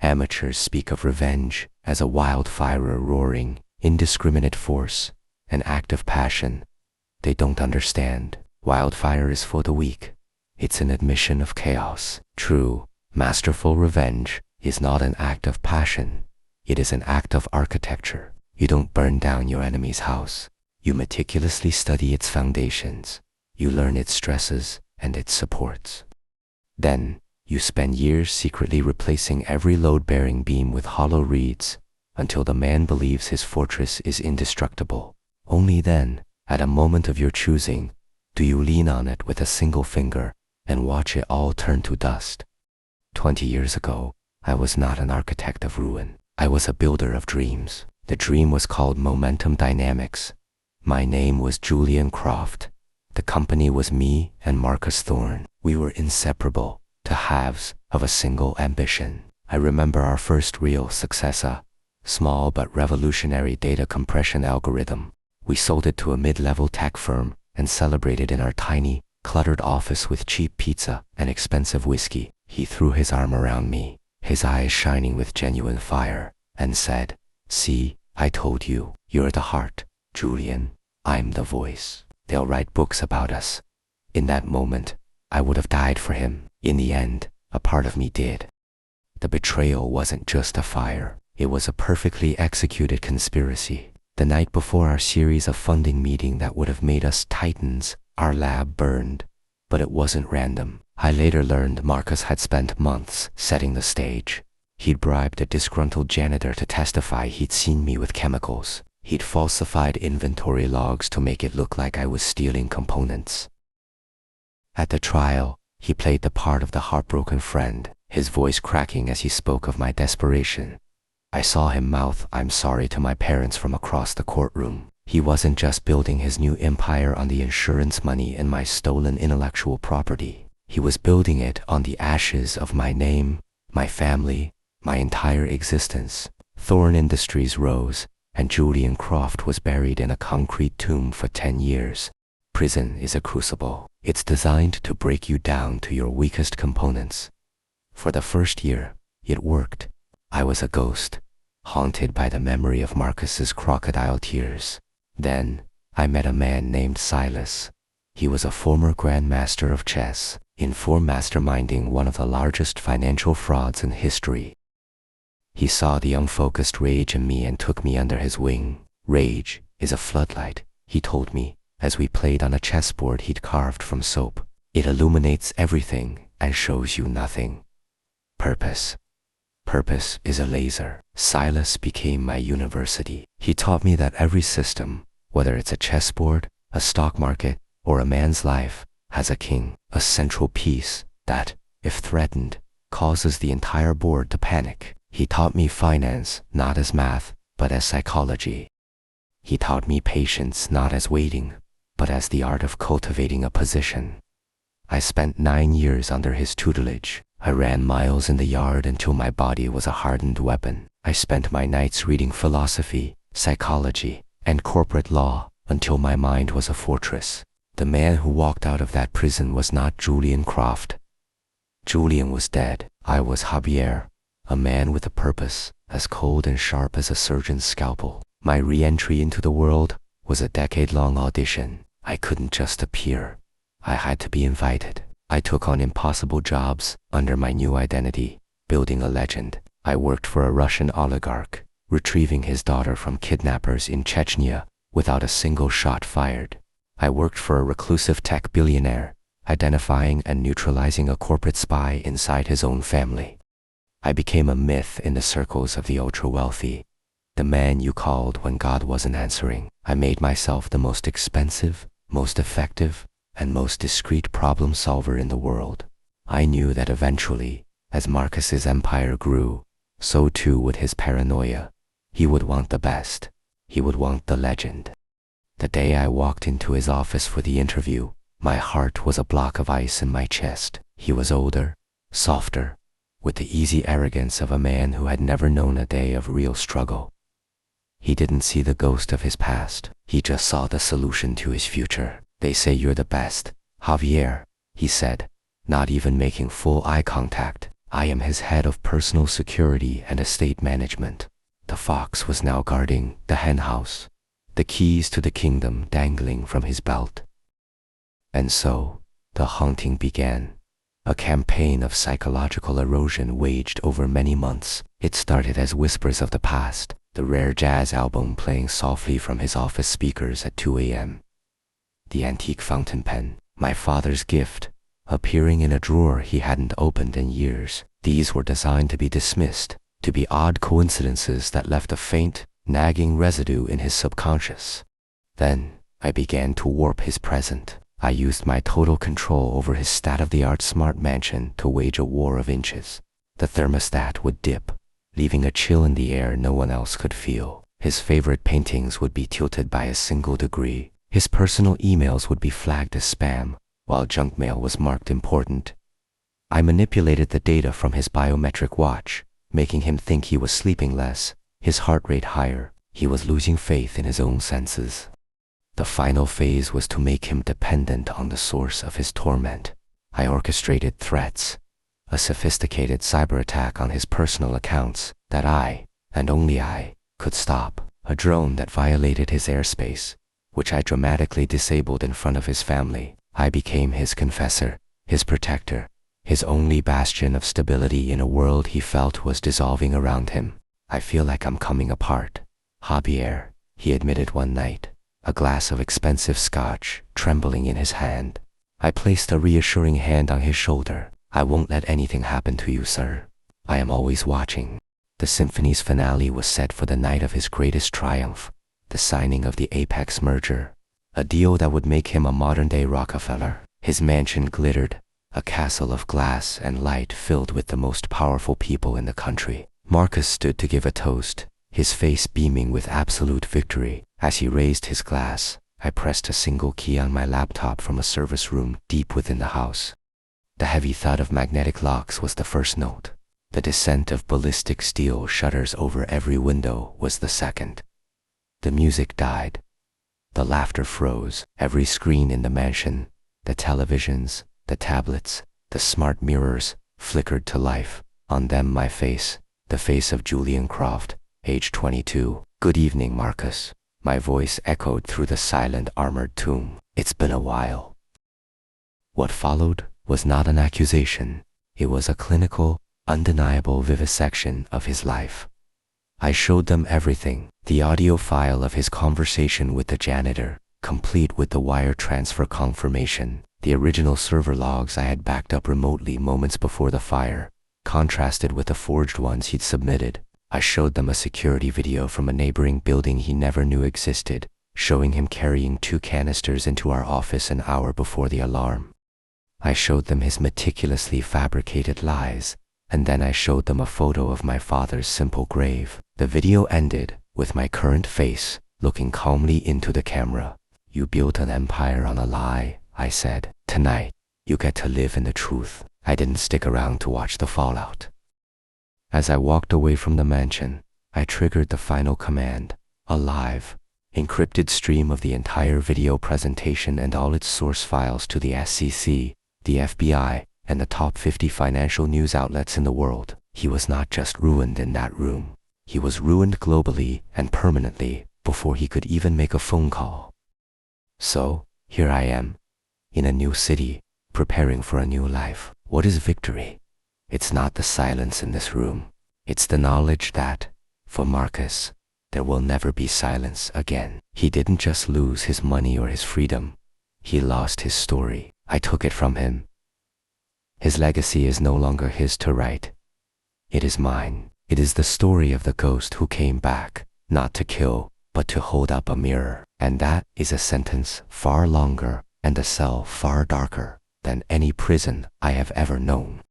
Amateurs speak of revenge as a wildfire roaring, indiscriminate force, an act of passion. They don't understand. Wildfire is for the weak. It's an admission of chaos. True, masterful revenge is not an act of passion. It is an act of architecture. You don't burn down your enemy's house. You meticulously study its foundations. You learn its stresses and its supports. Then, you spend years secretly replacing every load-bearing beam with hollow reeds until the man believes his fortress is indestructible. Only then, at a moment of your choosing, do you lean on it with a single finger and watch it all turn to dust. 20 years ago, I was not an architect of ruin. I was a builder of dreams. The dream was called Momentum Dynamics. My name was Julian Croft. The company was me and Marcus Thorne. We were inseparable, the halves of a single ambition. I remember our first real success, a small but revolutionary data compression algorithm. We sold it to a mid-level tech firm and celebrated in our tiny, cluttered office with cheap pizza and expensive whiskey. He threw his arm around me, his eyes shining with genuine fire, and said, "See, I told you, you're the heart, Julian. I'm the voice. They'll write books about us." In that moment, I would have died for him. In the end, a part of me did. The betrayal wasn't just a fire. It was a perfectly executed conspiracy. The night before our series of funding meeting that would have made us titans, our lab burned. But it wasn't random. I later learned Marcus had spent months setting the stage. He'd bribed a disgruntled janitor to testify he'd seen me with chemicals. He'd falsified inventory logs to make it look like I was stealing components. At the trial, he played the part of the heartbroken friend, his voice cracking as he spoke of my desperation. I saw him mouth "I'm sorry" to my parents from across the courtroom. He wasn't just building his new empire on the insurance money and my stolen intellectual property. He was building it on the ashes of my name, my family, my entire existence. Thorne Industries rose, and Julian Croft was buried in a concrete tomb for 10 years. Prison is a crucible. It's designed to break you down to your weakest components. For the first year, it worked. I was a ghost, haunted by the memory of Marcus's crocodile tears. Then, I met a man named Silas. He was a former grandmaster of chess, masterminding one of the largest financial frauds in history. He saw the unfocused rage in me and took me under his wing. Rage is a floodlight, he told me, as we played on a chessboard he'd carved from soap. It illuminates everything and shows you nothing. Purpose is a laser. Silas became my university. He taught me that every system, whether it's a chessboard, a stock market, or a man's life, has a king, a central piece that, if threatened, causes the entire board to panic. He taught me finance, not as math, but as psychology. He taught me patience, not as waiting, but as the art of cultivating a position. I spent 9 years under his tutelage. I ran miles in the yard until my body was a hardened weapon. I spent my nights reading philosophy, psychology, and corporate law until my mind was a fortress. The man who walked out of that prison was not Julian Croft. Julian was dead. I was Javier, a man with a purpose, as cold and sharp as a surgeon's scalpel. My re-entry into the world was a decade-long audition. I couldn't just appear. I had to be invited. I took on impossible jobs under my new identity, building a legend. I worked for a Russian oligarch, retrieving his daughter from kidnappers in Chechnya without a single shot fired. I worked for a reclusive tech billionaire, identifying and neutralizing a corporate spy inside his own family. I became a myth in the circles of the ultra-wealthy, the man you called when God wasn't answering. I made myself the most expensive, most effective, and most discreet problem solver in the world. I knew that eventually, as Marcus's empire grew, so too would his paranoia. He would want the best. He would want the legend. The day I walked into his office for the interview, my heart was a block of ice in my chest. He was older, softer, with the easy arrogance of a man who had never known a day of real struggle. He didn't see the ghost of his past. He just saw the solution to his future. "They say you're the best, Javier," he said, not even making full eye contact. I am his head of personal security and estate management. The fox was now guarding the henhouse, the keys to the kingdom dangling from his belt. And so, the haunting began. A campaign of psychological erosion waged over many months. It started as whispers of the past, the rare jazz album playing softly from his office speakers at 2 a.m. The antique fountain pen, my father's gift, appearing in a drawer he hadn't opened in years. These were designed to be dismissed, to be odd coincidences that left a faint, nagging residue in his subconscious. Then, I began to warp his present. I used my total control over his state-of-the-art smart mansion to wage a war of inches. The thermostat would dip, leaving a chill in the air no one else could feel. His favorite paintings would be tilted by a single degree. His personal emails would be flagged as spam, while junk mail was marked important. I manipulated the data from his biometric watch, making him think he was sleeping less, his heart rate higher. He was losing faith in his own senses. The final phase was to make him dependent on the source of his torment. I orchestrated threats, a sophisticated cyber attack on his personal accounts that I, and only I, could stop. A drone that violated his airspace, which I dramatically disabled in front of his family. I became his confessor, his protector, his only bastion of stability in a world he felt was dissolving around him. I feel like I'm coming apart. Javier, he admitted one night, a glass of expensive scotch trembling in his hand. I placed a reassuring hand on his shoulder. I won't let anything happen to you, sir. I am always watching. The symphony's finale was set for the night of his greatest triumph, the signing of the Apex merger, a deal that would make him a modern-day Rockefeller. His mansion glittered, a castle of glass and light filled with the most powerful people in the country. Marcus stood to give a toast, his face beaming with absolute victory. As he raised his glass, I pressed a single key on my laptop from a service room deep within the house. The heavy thud of magnetic locks was the first note. The descent of ballistic steel shutters over every window was the second. The music died. The laughter froze. Every screen in the mansion, the televisions, the tablets, the smart mirrors, flickered to life. On them my face, the face of Julian Croft, age 22. Good evening, Marcus. My voice echoed through the silent armored tomb. It's been a while. What followed was not an accusation. It was a clinical, undeniable vivisection of his life. I showed them everything. The audio file of his conversation with the janitor, complete with the wire transfer confirmation. The original server logs I had backed up remotely moments before the fire, contrasted with the forged ones he'd submitted. I showed them a security video from a neighboring building he never knew existed, showing him carrying 2 canisters into our office an hour before the alarm. I showed them his meticulously fabricated lies, and then I showed them a photo of my father's simple grave. The video ended with my current face looking calmly into the camera. You built an empire on a lie, I said. Tonight, you get to live in the truth. I didn't stick around to watch the fallout. As I walked away from the mansion, I triggered the final command, a live, encrypted stream of the entire video presentation and all its source files to the SEC, the FBI, and the top 50 financial news outlets in the world. He was not just ruined in that room. He was ruined globally and permanently before he could even make a phone call. So, here I am, in a new city, preparing for a new life. What is victory? It's not the silence in this room. It's the knowledge that, for Marcus, there will never be silence again. He didn't just lose his money or his freedom. He lost his story. I took it from him. His legacy is no longer his to write. It is mine. It is the story of the ghost who came back, not to kill, but to hold up a mirror. And that is a sentence far longer and a cell far darker than any prison I have ever known.